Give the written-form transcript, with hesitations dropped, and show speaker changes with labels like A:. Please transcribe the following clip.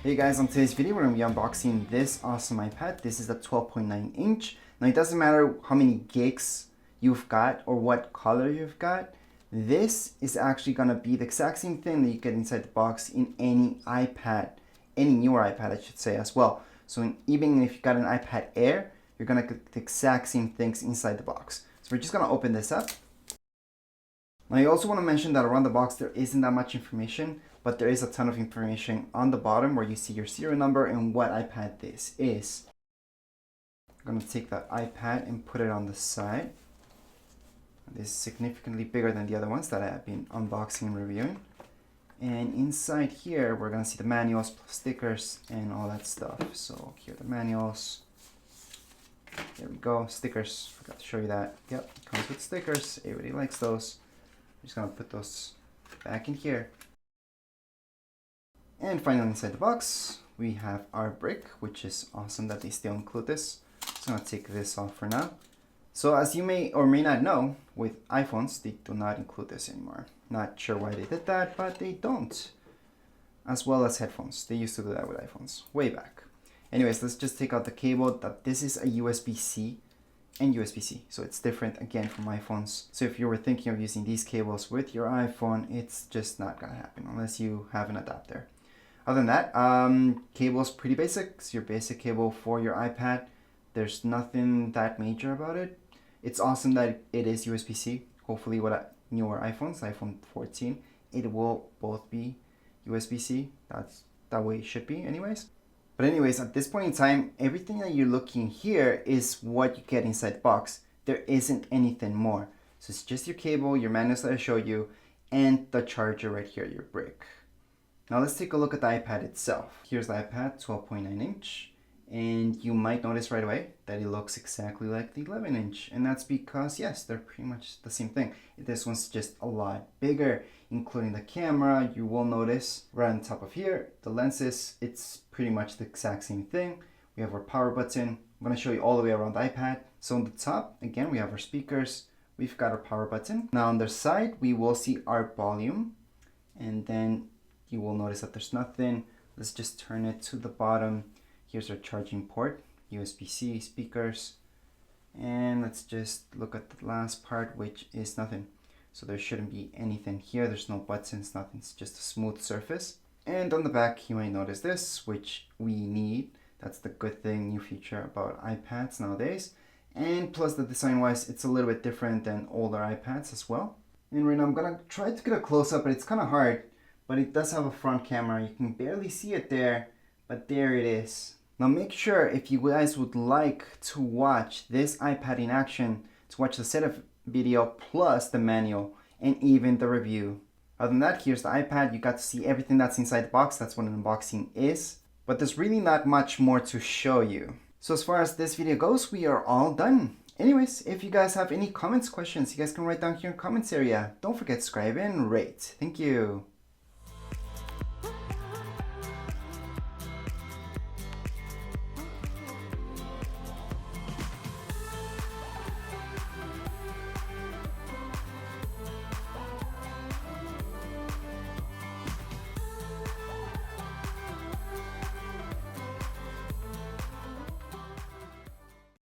A: Hey guys, on today's video we're going to be unboxing this awesome iPad. This is the 12.9 inch. Now it doesn't matter how many gigs you've got or what color you've got. This is actually going to be the exact same thing that you get inside the box in any iPad, any newer iPad I should say as well. So even if you got an iPad Air, you're going to get the exact same things inside the box. So we're just going to open this up. Now I also want to mention that around the box there isn't that much information, but there is a ton of information on the bottom where you see your serial number and what iPad this is. I'm going to take that iPad and put it on the side. This is significantly bigger than the other ones that I have been unboxing and reviewing. And inside here we're going to see the manuals, stickers, and all that stuff. So here are the manuals. There we go, stickers, forgot to show you that. Yep, it comes with stickers, everybody likes those. I'm just going to put those back in here. And finally inside the box, we have our brick, which is awesome that they still include this. So I'm going to take this off for now. So as you may or may not know, with iPhones, they do not include this anymore. Not sure why they did that, but they don't. As well as headphones. They used to do that with iPhones, way back. Anyways, let's just take out the cable. That this is a USB-C and USB-C, so it's different again from iPhones. So if you were thinking of using these cables with your iPhone, it's just not gonna happen unless you have an adapter. Other than that, cable's pretty basic. It's your basic cable for your iPad. There's nothing that major about it. It's awesome that it is USB-C. Hopefully with newer iPhones, iPhone 14, it will both be USB-C. That's that way it should be anyways. But anyways, at this point in time, everything that you're looking here is what you get inside the box. There isn't anything more. So it's just your cable, your manuals that I showed you, and the charger right here, your brick. Now let's take a look at the iPad itself. Here's the iPad, 12.9 inch. And you might notice right away that it looks exactly like the 11 inch. And that's because, yes, they're pretty much the same thing. This one's just a lot bigger, including the camera. You will notice right on top of here, the lenses, it's pretty much the exact same thing. We have our power button. I'm going to show you all the way around the iPad. So on the top, again, we have our speakers. We've got our power button. Now on the side, we will see our volume. And then you will notice that there's nothing. Let's just turn it to the bottom. Here's our charging port, USB-C, speakers, and let's just look at the last part, which is nothing. So there shouldn't be anything here. There's no buttons, nothing. It's just a smooth surface. And on the back, you might notice this, which we need. That's the good thing, new feature about iPads nowadays. And plus the design-wise, it's a little bit different than older iPads as well. And right now I'm gonna try to get a close-up, but it's kind of hard. But it does have a front camera. You can barely see it there, but there it is. Now make sure if you guys would like to watch this iPad in action, to watch the setup video plus the manual and even the review. Other than that, here's the iPad. You got to see everything that's inside the box. That's what an unboxing is. But there's really not much more to show you. So as far as this video goes, we are all done. Anyways, if you guys have any comments, questions, you guys can write down here in the comments area. Don't forget to subscribe and rate. Thank you.